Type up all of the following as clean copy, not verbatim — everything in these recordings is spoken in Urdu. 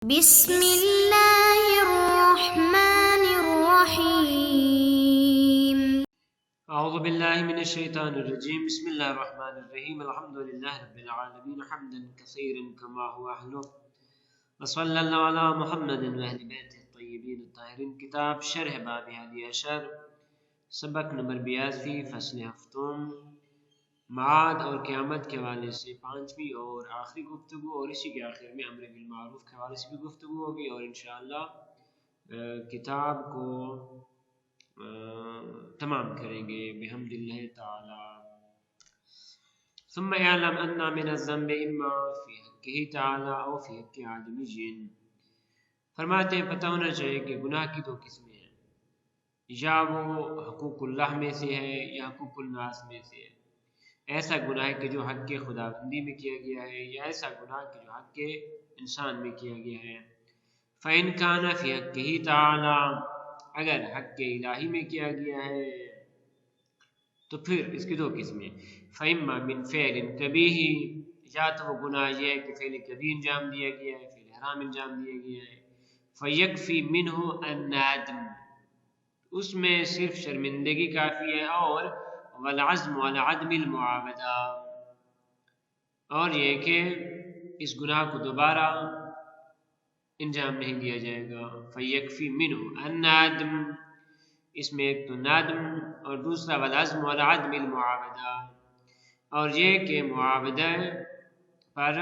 بسم اللہ الرحمن الرحیم۔ اعوذ باللہ من الشیطان الرجیم، بسم اللہ الرحمن الرحیم، الحمد للہ رب العالمین حمدا کثیرا کما هو اہلہ، وصلی اللہ علی محمد و اہل بیتہ الطیبین الطاہرین۔ کتاب شرح باب ہادی عشر، سبق نمبر 82، فصل ہفتم، معاد اور قیامت کے حوالے سے پانچویں اور آخری گفتگو، اور اسی کے آخر میں امر بالمعروف کے حوالے سے بھی گفتگو ہوگی، اور انشاءاللہ کتاب کو تمام کریں گے بحمد اللہ تعالی۔ ثم اعلم ان من الذنب اما فی حقہ تعالی او فی حق آدمی۔ فرماتے ہیں پتہ ہونا چاہیے کہ گناہ کی دو قسمیں ہیں، یا وہ حقوق اللہ میں سے ہے یا حقوق الناس میں سے ہے۔ ایسا گناہ ہے کہ جو حق کے خداوندی میں کیا گیا ہے، یا ایسا گناہ کہ جو حق کے انسان میں کیا گیا ہے۔ فَإِنْ كَانَ فِي حَقِّهِ تَعَالَى، اگر حق کے الہی میں کیا گیا ہے تو پھر اس کی دو قسمیں، فَإِمَّا مِنْ فِعْلٍ قَبِيحٍ، یا تو وہ گناہ یہ ہے کہ فعل کبیح انجام دیا گیا ہے، فعل حرام انجام دیا گیا ہے، فَيَكْفِي مِنْهُ النَّادْمُ، اس میں صرف شرمندگی کافی ہے، اور والعزم على عدم المعاودہ، اور یہ کہ اس گناہ کو دوبارہ انجام نہیں دیا جائے گا۔ فَيَكْفِي مِنْهُ النَّادْمُ، اس میں ایک تو نادم اور دوسرا والعزم على عدم المعاودہ، اور یہ کہ معاودہ پر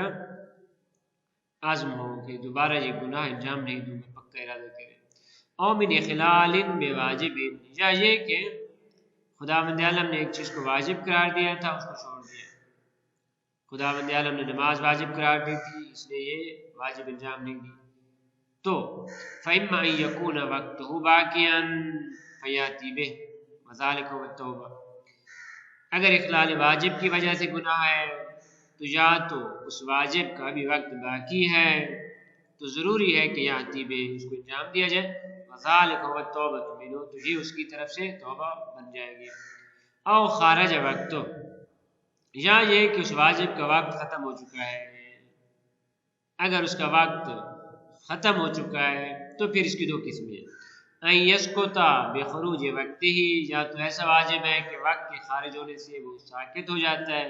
عزم ہو کہ دوبارہ یہ گناہ انجام نہیں دوں گا، پکا ارادہ کرے۔ او من اخلال بواجب، یا یہ کہ خداوند عالم نے ایک چیز کو واجب قرار دیا تھا، اس کو چھوڑ دیا۔ خداوند عالم نے نماز واجب قرار دی تھی، اس نے یہ واجب انجام نہیں دی، تو فَإِمَّا أَن يَكُونَ وَقْتُهُ بَاقِيًا فَيَأْتِي بِهِ وَذَلِكَ هُوَ التَّوْبَةُ، اگر اخلال واجب کی وجہ سے گناہ ہے تو یا تو اس واجب کا بھی وقت باقی ہے تو ضروری ہے کہ یاتی بے، اس کو انجام دیا جائے، وَذَلِكَ هُوَ التَّوْبَةُ مِنْهُ، تو یہ اس کی طرف سے توبہ بن جائے گی۔ او خارج وقت، یا یہ کہ اس واجب کا وقت ختم ہو چکا ہے، اگر اس کا وقت ختم ہو چکا ہے تو پھر اس کی دو قسمیں ہیں، ان یسکت بخروج وقتہ، یا تو ایسا واجب ہے کہ وقت کے خارج ہونے سے وہ ساکت ہو جاتا ہے،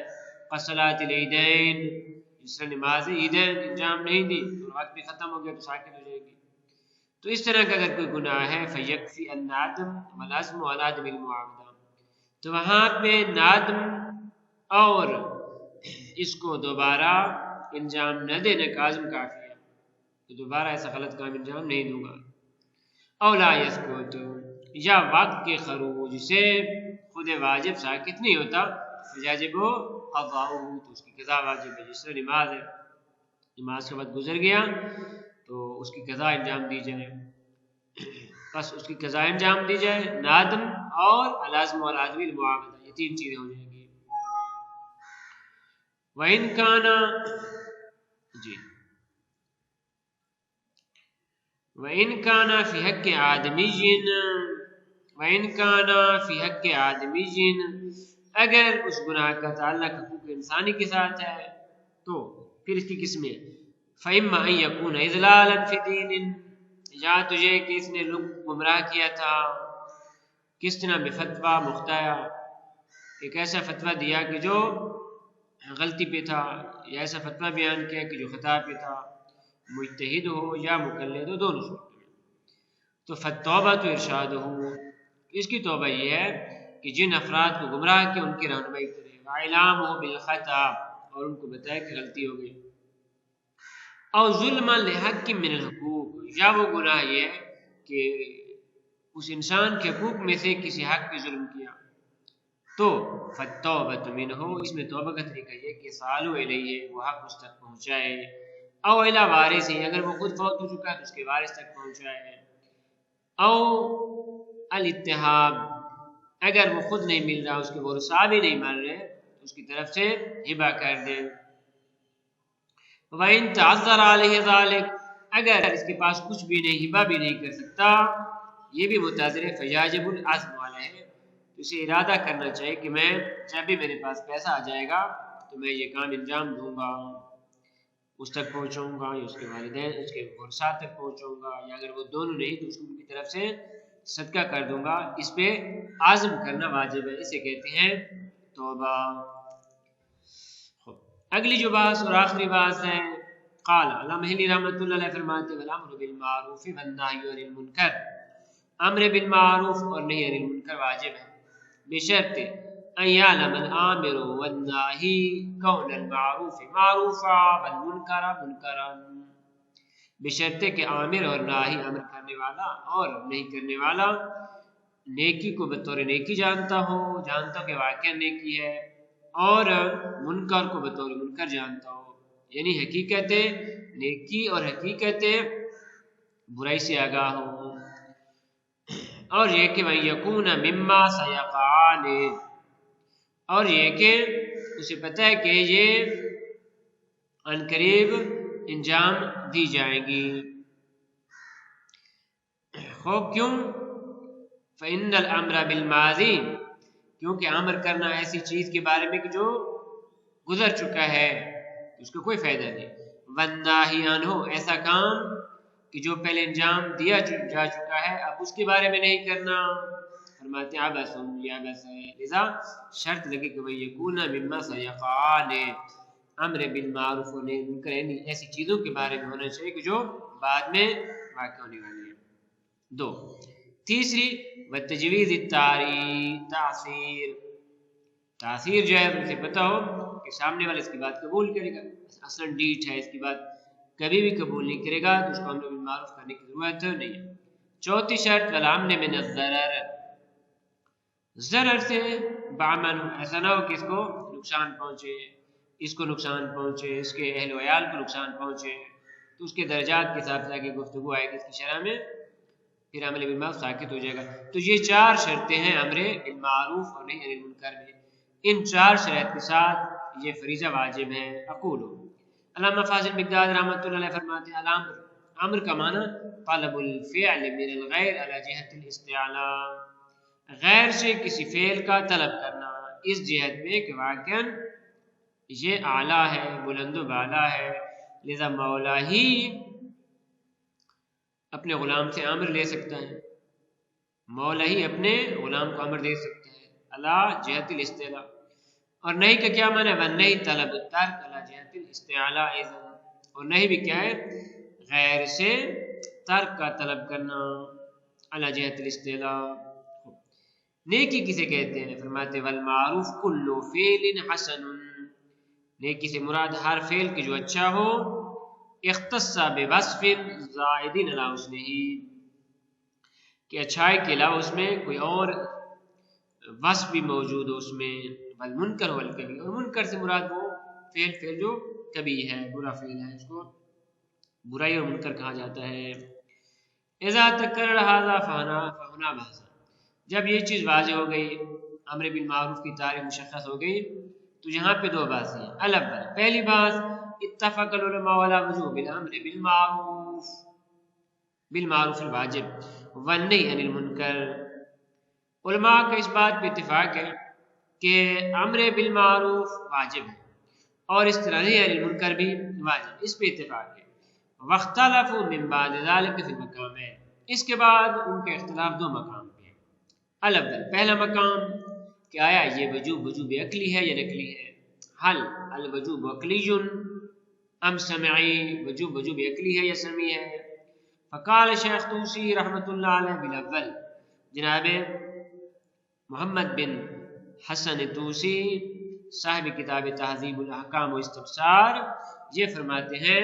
قصلاۃ العیدین، جس طرح نماز عیدین انجام نہیں دی اور وقت بھی ختم ہو گیا تو ساکت ہو جائے گی۔ تو اس طرح کا اگر کوئی گناہ ہے فیکفی النادم والعزم علی عدم المعاودہ، تو وہاں پہ نادم اور اس کو دوبارہ انجام نہ دینے کا عزم کافی ہے، تو دوبارہ ایسا غلط کام انجام نہیں دوں گا۔ او لا یسکت، یا وقت کے خروج سے خود واجب ساکت نہیں ہوتا، فیجب قضاؤہ، تو اس کی قضا واجب ہے، جس طرح نماز ہے، نماز کا وقت گزر گیا تو اس کی قضا انجام دی جائے، بس اس کی قضا انجام دی جائے، نادم اور العزم والعدم المعاودہ، یہ تین چیزیں ہو جائیں گی۔ وَإِنْ كَانَ، جی، وَإِنْ كَانَ فِي حَقِّ آدَمِيٍّ، وَإِنْ كَانَ فِي حَقِّ آدَمِيٍّ، اگر اس گناہ کا تعلق حقوق انسانی کے ساتھ ہے تو پھر اس کی قسمیں، فَإِمَّا أَن يَكُونَ إِضْلَالًا فِي دِينٍ، یا تو یہ کہ اس نے لوگ گمراہ کیا تھا، کس طرح بفتویٰ مختیا، ایک ایسا فتویٰ دیا کہ جو غلطی پہ تھا، یا ایسا فتویٰ بیان کیا کہ جو خطا پہ تھا، مجتہد ہو یا مقلد ہو، دونوں صورتوں میں، تو فالتوبۃ ارشادہ، اس کی توبہ یہ ہے کہ جن افراد کو گمراہ کیا ان کی رہنمائی کرے، وَاعْلَامُهُ بِالْخَطَأِ، اور ان کو بتائے کہ غلطی ہو گئی۔ او ظلم لحق من الحقوق، یا وہ گناہ یہ ہے کہ اس انسان کے حقوق میں سے کسی حق پہ ظلم کیا، تو فالتوبۃ منہ، اس میں توبہ کا طریقہ یہ کہ سالو الیہ، وہ حق اس تک پہنچائے، او الی وارث، اگر وہ خود فوت ہو چکا ہے تو اس کے وارث تک پہنچائے، او الاتہاب، اگر وہ خود نہیں مل رہا، اس کے ورثاء بھی نہیں مل رہے تو اس کی طرف سے ہبہ کر دے۔ وَإِن تَعَذَّرَ عَلَيْهِ ذَلِكَ، اگر اس کے پاس کچھ بھی نہیں، ہبہ بھی نہیں کر سکتا، یہ بھی متعذر ہے، فَيَجِبُ الْعَزْمُ عَلَيْهِ، تو اسے ارادہ کرنا چاہیے کہ میں جب بھی میرے پاس پیسہ آ جائے گا تو میں یہ کام انجام دوں گا۔ اس تک پہنچاؤں گا یا اس کے والدین اس کے ورثاء تک پہنچاؤں گا، یا اگر وہ دونوں نہیں تو اس کو ان کی طرف سے صدقہ کر دوں گا، اس پہ عزم کرنا واجب ہے، اسے کہتے ہیں توبہ۔ اگلی جو بات اور آخری بات ہے، قال علامہ ہلی رحمۃ اللہ علیہ فرماتے ہیں والامر بالمعروف والنہی عن المنکر، امر بالمعروف اور نہی عن المنکر واجب ہے، بشرط ان یعلم الامر والناہی کون المعروف معروفا والمنکر منکرا، بشرط کہ عامر اور ناہی، امر کرنے والا اور نہیں کرنے والا، نیکی کو بطور نیکی جانتا ہو کہ واقعہ نیکی ہے، اور منکر کو بطور منکر جانتا ہو، یعنی حقیقت نیکی اور حقیقت برائی سے آگاہ ہو، اور یہ کہ وَإِن يَكُونَ مِمَّا سَيَقَعَانِ، اور یہ کہ اسے پتہ ہے کہ یہ عنقریب انجام دی جائیں گی، خوب کیوں؟ فَإِنَّ الْأَمْرَ بِالْمَاضِي، کیونکہ امر کرنا ایسی چیز کے بارے میں کہ جو گزر چکا ہے اس کو کوئی فائدہ نہیں، وَالنَّاهِي عَنْهُ، ایسا کام کہ جو پہلے انجام دیا جا چکا ہے اب اس کے بارے میں نہیں کرنا، فرماتے ہیں عبث، یہ عبث ہے، لذا شرط لگے کہ وَإِن يَكُونَ مِمَّا سَيَقَعَانِ، امر بالمعروف و نہی عن المنکر، یعنی ایسی چیزوں کے بارے میں ہونا چاہیے کہ جو بعد میں واقع ہونے والی ہے۔ دو، تیسری وتجویز تاثیر جو ہے اسے پتہ ہو کہ سامنے والا اس کی بات قبول کرے گا، اصلا ڈیٹ ہے اس کی بات کبھی بھی قبول نہیں کرے گا تو اس کو امر بالمعروف کرنے کی ضرورت نہیں ہے۔ چوتھی شرط والامن من الضرر، ضرر سے بامن، ایسا نہ ہو کہ اس کو نقصان پہنچے، اس کو نقصان پہنچے، اس کے اہل و عیال کو نقصان پہنچے، تو اس کے درجات کے حساب سے آگے گفتگو آئے گی اس کی شرح میں، پھر امر بالمعروف ساکت ہو جائے گا۔ تو یہ چار شرطیں ہیں امر بالمعروف اور نہی عن المنکر میں، ان چار شرائط کے ساتھ یہ فریضہ واجب ہے۔ اقول، علامہ فاضل مقداد رحمۃ اللہ علیہ فرماتے ہیں الامر، امر کا معنی طلب الفعل من الغیر علی جہت الاستعلاء، غیر سے کسی فعل کا طلب کرنا اس جہت میں کہ واقعاً یہ اعلیٰ ہے، بلند و بالا ہے، لذا مولا ہی اپنے غلام سے امر لے سکتا ہے، مولا ہی اپنے غلام کو امر دے سکتا ہے علی جہت الاستعلاء۔ اور نہیں کا کیا معنی ہے؟ والنہی طلب الترک علی جہت الاستعلاء، اور نہیں بھی کیا ہے؟ غیر سے ترک کا طلب کرنا علی جہت الاستعلاء۔ نیکی کسے کہتے ہیں؟ فرماتے والمعروف کل فعل حسن، نیکی سے مراد ہر فعل کی جو اچھا ہو، اختص بوصف زائد علی حسنہ، کہ اچھائی کے علاوہ اس میں کوئی اور وصف بھی موجود ہو اس میں، والمنکر والکبی، اور منکر سے مراد وہ فعل جو کبھی ہے، برا فعل ہے، اس کو برائی اور منکر کہا جاتا ہے۔ اذا تکرر ھذا فہنا بحث، جب یہ چیز واضح ہو گئی، امر بالمعروف کی تعریف مشخص ہو گئی، تو یہاں پہ دو باتیں ہیں۔ الاول، پہلی بات، اتفق العلماء علی وجوب الامر بالمعروف الواجب والنہی عن المنکر، علماء کا اس بات پہ اتفاق ہے کہ امر بالمعروف واجب ہے اور اس طرح نہی عن المنکر بھی واجب، اس پہ اتفاق ہے۔ واختلفوا من بعد ذلك في المقامين، اس کے بعد ان کے اختلاف دو مقام پہ ہے۔ الاول، پہلا مقام کہ آیا یہ وجوب عقلی ہے یا نقلی ہے، حل الوجوب عقلی ام سمعی، وجوب عقلی ہے یا سمعی ہے۔ فقال شیخ طوسی رحمۃ اللہ علیہ بالاول، جناب محمد بن حسن طوسی صاحب کتاب تہذیب الاحکام و استبصار یہ فرماتے ہیں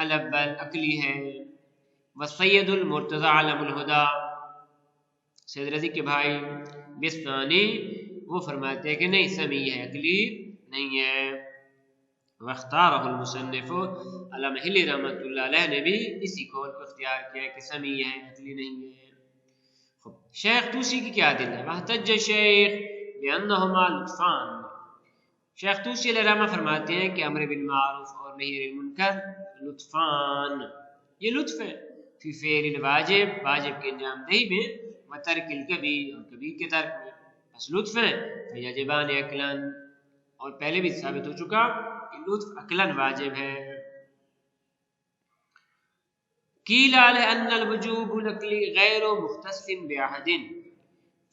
الاول عقلی ہے، والسید المرتضی علم الہدی، سید رضی کے بھائی بستانی وہ فرماتے ہیں کہ نہیں، سمعی ہے، عقلی نہیں ہے۔ واختارہ المصنف، علامہ ہلی رحمۃ اللہ علیہ نے بھی اسی قول کو اختیار کیا کہ سمعی ہے، عقلی نہیں ہے۔ شیخ طوسی کی کیا دل ہے؟ واحتج شیخ بانہما لطفان، شیخ طوسی علیہ الرحمہ فرماتے ہیں کہ امر بالمعروف اور نہی عن المنکر لطفان، یہ لطف ہے، فی فعل الواجب، واجب کے انجام دہی میں، وترک الکبی، اور کبیر کے ترک میں، بس لطف ہے، فیجبان عقلاً، اور پہلے بھی ثابت ہو چکا کہ لطف عقلاً واجب ہے۔ قیل لأن الوجوب العقلی غیر مختص بأحد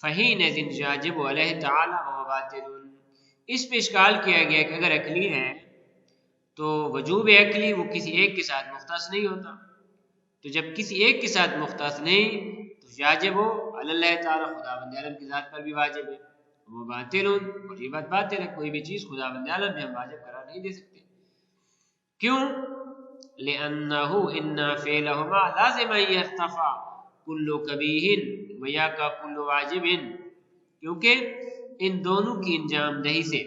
فحینئذ یجب علیہ تعالی وهو باطل۔ اس پہ اشکال کیا گیا کہ اگر عقلی ہے تو وجوب عقلی وہ کسی ایک کے ساتھ مختص نہیں ہوتا، تو جب کسی ایک کے ساتھ مختص نہیں تو یاجب ہو اللہ تعالی خداوند عالم کی ذات پر بھی واجب ہے، وہ باطل، اور یہ بات باطل ہے، کوئی بھی چیز خداوند عالم میں ہم واجب قرار نہیں دے سکتے۔ کیوں؟ لأنه ان فعلهما لازم يرتفع كل قبیح ويقع كل واجب، کیونکہ ان دونوں کی انجام دہی سے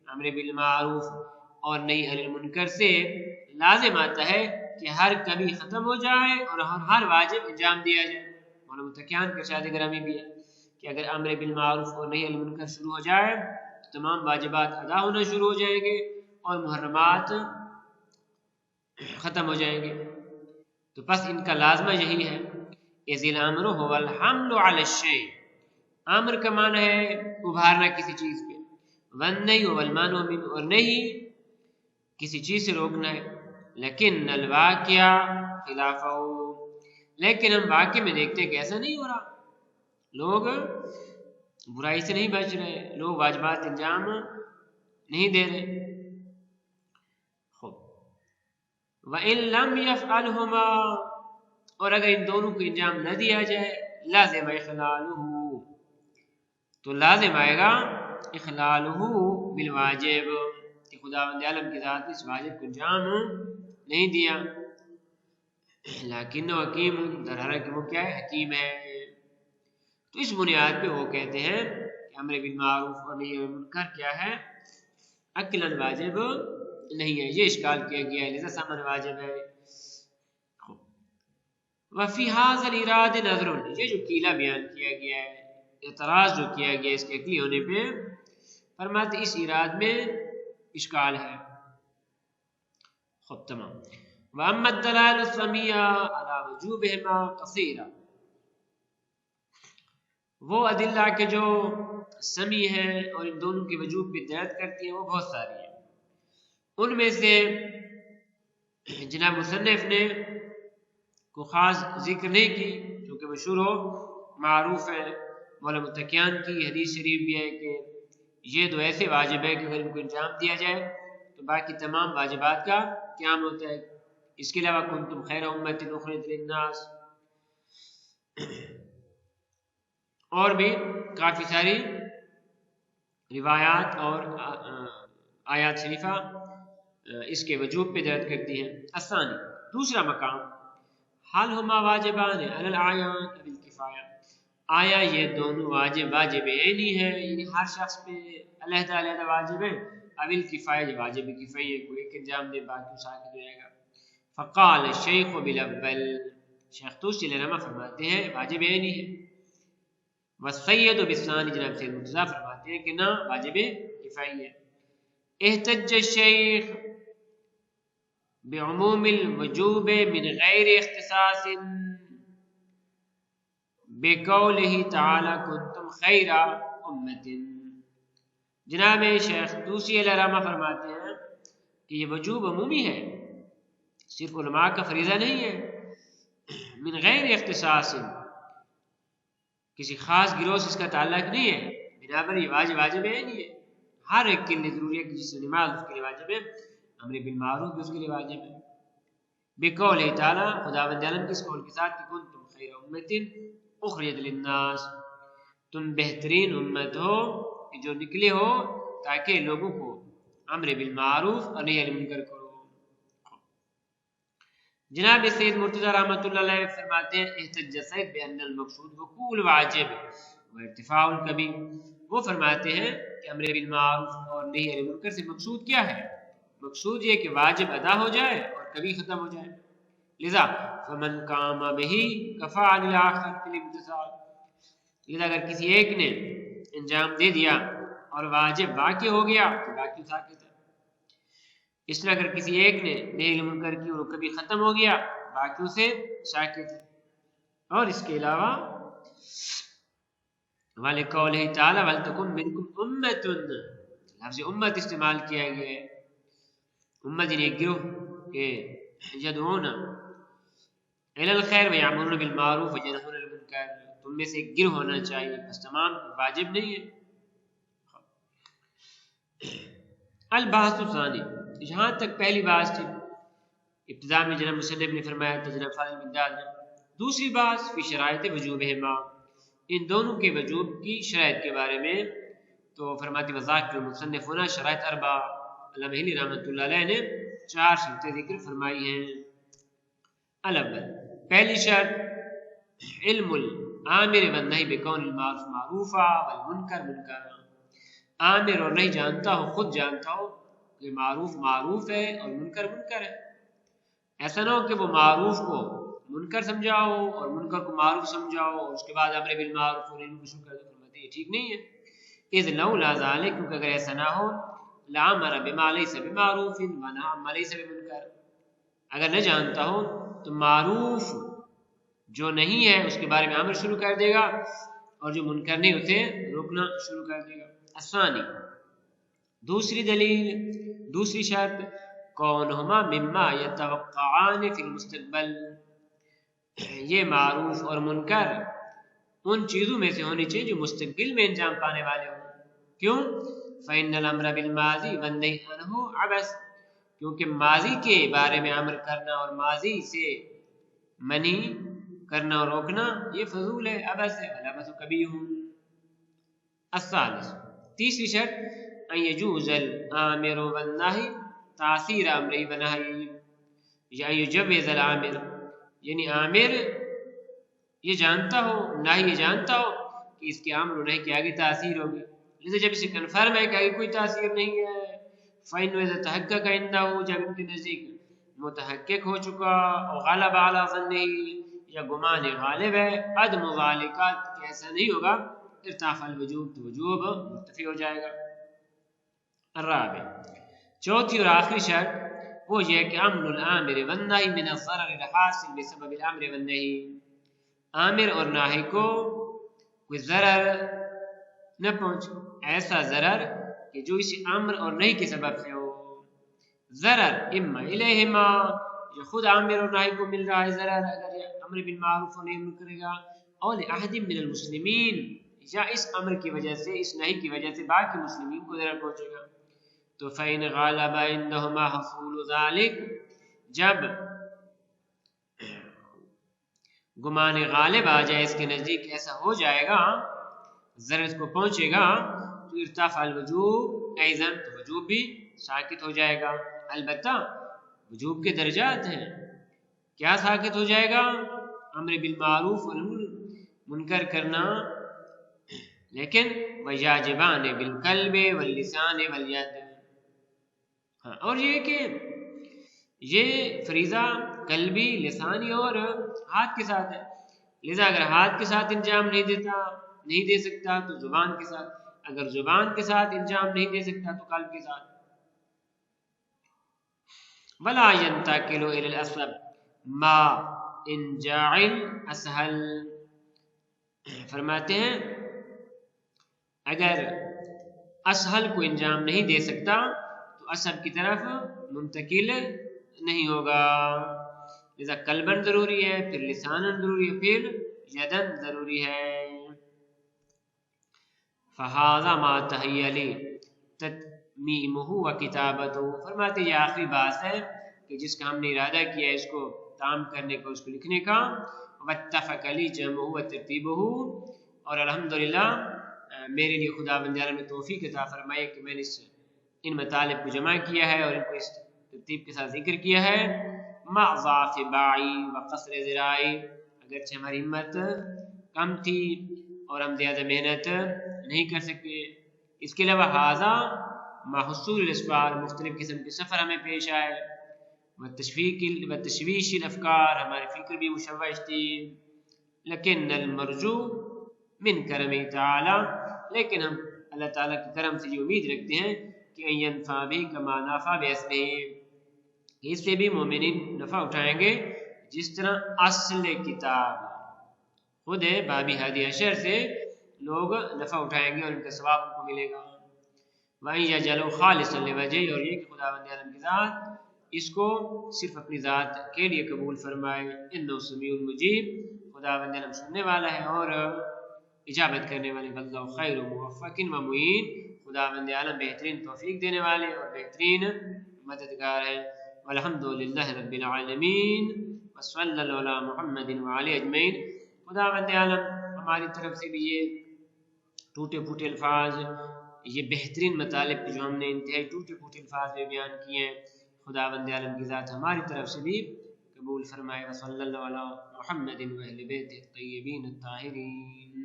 امر بالمعروف اور نہی عن المنکر سے لازم آتا ہے کہ ہر کبھی ختم ہو جائے اور ہر واجب انجام دیا جائے۔ مولانا متقیان کے ارشاد گرامی بھی ہے کہ اگر امر بالمعروف اور نہی عن المنکر شروع ہو جائے تو تمام واجبات ادا ہونا شروع ہو جائیں گے اور محرمات ختم ہو جائیں گے۔ تو پس ان کا لازمہ یہی ہے، اذ الامر هو الحمل على الشيء، امر کا معنی ہے ابھارنا کسی چیز پہ، والنہی هو المنع منه، اور نہیں کسی چیز سے روکنا ہے، لیکن الواقع خلافہ، لیکن ہم واقع میں دیکھتے ہیں کہ ایسا نہیں ہو رہا، لوگ برائی سے نہیں بچ رہے، لوگ واجبات انجام نہیں دے رہے۔ خوب، وَإِن لَمْ يَفْعَلْهُمَا، اور اگر ان دونوں کو انجام نہ دیا جائے، لازم اخلالہ، تو لازم آئے گا اخلالہ بالواجب، کہ خداوند عالم کی ذات نے اس واجب کو انجام نہیں دیا، لیکن حکیم، در حقیقت وہ کیا ہے؟ حکیم ہے۔ تو اس بنیاد پہ وہ کہتے ہیں کہ امر بالمعروف اور نہی عن المنکر کیا ہے؟ عقلاً واجب نہیں ہے، یہ اشکال کیا گیا ہے، لذا سمن واجب ہے۔ وفی ھذا الاراد نظر، یہ جو قیلہ بیان کیا گیا ہے، اعتراض جو کیا گیا اس کے عقلی ہونے پہ، فرماتے اس اراد میں اشکال ہے۔ خب تمام۔ واما الدلائل السمیہ علی وجوبہما کثیرہ، وہ ادلہ کے جو سمی ہیں اور ان دونوں کے وجوب پہ دلالت کرتی ہیں وہ بہت ساری ہیں، ان میں سے جناب مصنف نے کو خاص ذکر نہیں کی چونکہ مشہور ہو معروف ہے، مولانا متقیان کی حدیث شریف بھی ہے کہ یہ دو ایسے واجب ہے کہ اگر ان کو انجام دیا جائے تو باقی تمام واجبات کا قیام ہوتا ہے۔ اس کے علاوہ کنتم خیر امۃ اخرجت للناس، اور بھی کافی ساری روایات اور آیات شریفہ اس کے وجوب پہ دلالت کرتی ہیں۔ الثانی، دوسرا مقام، حال ہما واجبان علی العیان بالکفایہ، آیا یہ دونوں واجب عینی ہے، یعنی ہر شخص پہ علیحدہ علیحدہ واجب ہے، ابل کفایہ، یہ واجب کفایہ ہے، کوئی ایک انجام دے باقی ساکت رہے گا۔ فقال الشیخ بالاول، شیخ توسی علیہ الرحمہ فرماتے ہیں واجب عینی ہے، والسید بالثانی، جناب سید مرتضیٰ فرماتے ہیں کہ نہ واجب کفایہ ہے۔ احتج الشیخ بعموم الوجوب من غیر اختصاص بقولہ تعالی کنتم خیر امت، جناب شیخ توسی علیہ الرحمہ فرماتے ہیں کہ یہ وجوب عمومی ہے، صرف علماء کا فریضہ نہیں ہے، من غیر اختصاص، کسی خاص گروہ سے اس کا تعلق نہیں ہے، بنا پر یہ واجب ہے نہیں ہے، ہر ایک کے لیے ضروری ہے کہ جس نے نماز اس کے لیے واجب ہے، امر بالمعروف بھی اس کے لیے واجب ہے۔ بقول تعالی، خداوند عالم کی اس قول کے ساتھ کہ کنتم خیر امت اخرجت للناس، تم بہترین امت ہو کہ جو نکلے ہو تاکہ لوگوں کو امر بالمعروف اور نہی عن المنکر کرو۔ جناب سید مرتضیٰ رحمۃ اللہ علیہ فرماتے ہیں احتج سید بان المقصود وقوع الواجب وارتفاع الکبیر، وہ فرماتے ہیں کہ امر بالمعروف اور نہی عن المنکر سے مقصود کیا ہے؟ مقصود یہ کہ واجب ادا ہو جائے اور کبھی ختم ہو جائے، لذا فمن قام بہ کفى عن الاخر في الامتثال، لذا اگر کسی ایک نے انجام دے دیا اور واجب باقی ہو گیا تو باقی ساکت ہے، اس طرح اگر کسی ایک نے نہی عن المنکر کی اور کبھی ختم ہو گیا باقیوں سے ساکت ہے۔ اور اس کے علاوہ وَلِقَوْلِهِ تَعَالَى وَلْتَكُن مِّنكُمْ أُمَّةٌ، لفظ امت استعمال کیا گیا ہے، امت یعنی ایک گروہ کہ یدعون الی الخیر ویعملون بالمعروف وینہون عن المنکر، تم میں سے ایک گروہ ہونا چاہیے، بس تمام واجب نہیں ہے۔ البحث الثانی، یہاں تک پہلی بات تھی، ابتدا میں جناب مصنف نے فرمایا تھا جناب فاضل مداد نے۔ دوسری بات فی شرائط وجوبہما، ان دونوں کے وجوب کی شرائط کے بارے میں، تو فرماتے وذاکر المصنفون شرائط اربع، علامہ ہلی رحمۃ اللہ علیہ نے 4 شرطیں ذکر فرمائی ہیں۔ الاول، پہلی شرط علم العامر والنہی بکون المعروف معروفا والمنکر منکرا، عامر اور نہیں جانتا ہو، خود جانتا ہو کہ معروف معروف ہے اور منکر منکر ہے، ایسا نہ ہو کہ وہ معروف کو منکر سمجھاؤ اور منکر کو معروف سمجھاؤ اور اس کے بعد امر بالمعروف اور نہی شروع کر دو، فرماتے یہ ٹھیک نہیں ہے۔ اذ لولا ذلک، کیونکہ اگر ایسا نہ ہو، لامر بما لیس بمعروف ونہی عما لیس بمنکر، اگر نہ جانتا ہو تو معروف جو نہیں ہے اس کے بارے میں امر شروع کر دے گا اور جو منکر نہیں ہوتے روکنا شروع کر دے گا۔ الثانی، دوسری دلیل، دوسری شرط کونہما مما یتوقعان فی المستقبل، یہ معروف اور منکر ان چیزوں میں سے ہونی چاہیے جو مستقبل میں انجام پانے والے ہوں۔ کیوں؟ فإن الامر بالماضی والنہی عنہ عبث، کیونکہ ماضی کے بارے میں امر کرنا اور ماضی سے منی کرنا اور روکنا یہ فضول ہے، عبث ہے، والعبث قبیح۔ الثالث، تیسری شرط ان یجوز الامر والنہی تاثیر امرہ ونہی، یا ان یجوز الامر، یعنی عامر یہ جانتا ہو، نہی یہ جانتا ہو کہ اس کے امر و نہی کے آگے تاثیر ہوگی، لذا جب اسے کنفرم ہے کہ آگے کوئی تاثیر نہیں ہے، فإنہ اذا تحقق عنہ، جب ان کے نزدیک متحقق ہو چکا، اور غلب علی ظنہ، یا گمان غالب ہے، عدم ذالکات کہ ایسا نہیں ہوگا، ارتفع الوجوب، تو وجوب مرتفع ہو جائے گا۔ الرابع، چوتھی اور آخری شرط وہ یہ کہ امن الامر والنہی من الضرر الحاصل بسبب الامر والنہی، عامر اور ناہی کو کوئی ضرر نہ پہنچے، ایسا ضرر کہ جو اسی امر اور نہی کے سبب سے ہو، ضرر اما الیہما، جو خود عامر اور ناہی کو مل رہا ہے ضرر اگر یہ امر بالمعروف اور نہی کرے گا، اور لأحد من المسلمین، یا اس امر کی وجہ سے، اس نہی کی وجہ سے باقی مسلمین کو ضرر پہنچے گا، تو فإن غالب عندہما حصول ذلک، جب گمان غالب آ جائے اس کے نزدیک ایسا ہو جائے گا، ضرر اس کو پہنچے گا، تو ارتفع الوجوب ایضاً، تو وجوب بھی ساکت ہو جائے گا۔ البتہ وجوب کے درجات ہیں، کیا ساکت ہو جائے گا؟ امر بالمعروف اور منکر کرنا، لیکن ویاجبان بالقلب واللسان والید، ہاں، اور یہ کہ یہ فریضہ قلبی، لسانی اور ہاتھ کے ساتھ ہے، لذا اگر ہاتھ کے ساتھ انجام نہیں دے سکتا تو زبان کے ساتھ، اگر زبان کے ساتھ انجام نہیں دے سکتا تو قلب کے ساتھ۔ ولا ينتقل الى الاصل ما ان جاعل اسهل، فرماتے ہیں اگر اسہل کو انجام نہیں دے سکتا تو اسہل کی طرف منتقل نہیں ہوگا، لذا قلباً ضروری ہے، پھر لساناً ضروری ہے، پھر یداً ضروری ہے۔ فہذا ما تحیل تتمیمہ و کتابتہ، فرماتے یہ آخری بات ہے کہ جس کا ہم نے ارادہ کیا ہے اس کو تام کرنے کا، اس کو لکھنے کا، واتفق لی جمعہ و ترتیبہ، اور الحمدللہ میرے لیے خدا بند عالم نے توفیق عطا فرمائے کہ میں نے ان مطالب کو جمع کیا ہے اور ان کو اس ترتیب کے ساتھ ذکر کیا ہے، مع ضعف باعی و قصر ذراعی، اگرچہ ہماری ہمت کم تھی اور ہم زیادہ محنت نہیں کر سکتے، اس کے علاوہ حاضہ مع حصول الاسفار، مختلف قسم کے سفر ہمیں پیش آئے، وتشویش الافکار، ہماری فکر بھی مشوش تھی، لیکن المرجو من کرم تعالی، لیکن ہم اللہ تعالیٰ کے کرم سے یہ امید رکھتے ہیں کہ ان ینفع بہ کما نفع باصلہ، اس سے بھی مومنین نفع اٹھائیں گے جس طرح اصل کتاب خود ہے بابی ہادی اشر سے لوگ نفع اٹھائیں گے اور ان کا ثواب کو ملے گا۔ وَإِن يَجْعَلُهُ خَالِصًا لِوَجْهِهِ، اور یہ کہ خداوند عالم کی ذات اس کو صرف اپنی ذات کے لیے قبول فرمائے. انہ سمیع مجیب، خداوند عالم سننے والا ہے اور اجابت کرنے والے. واللہ خیر موفق و معین، خداوند عالم بہترین توفیق دینے والے اور بہترین مددگار ہے. والحمد للہ رب العالمین وصلی اللہ علی محمد وعلی اجمعین. خداوند عالم ہماری طرف سے بھی یہ ٹوٹے پھوٹے الفاظ، یہ بہترین مطالب جو ہم نے انتہائی ٹوٹے پھوٹے الفاظ میں بیان کیے ہیں، خداوند عالم کی ذات ہماری طرف سے بھی قبول فرمائے. وصلی اللہ علی محمد و اہل بیتہ الطیبین الطاہرین.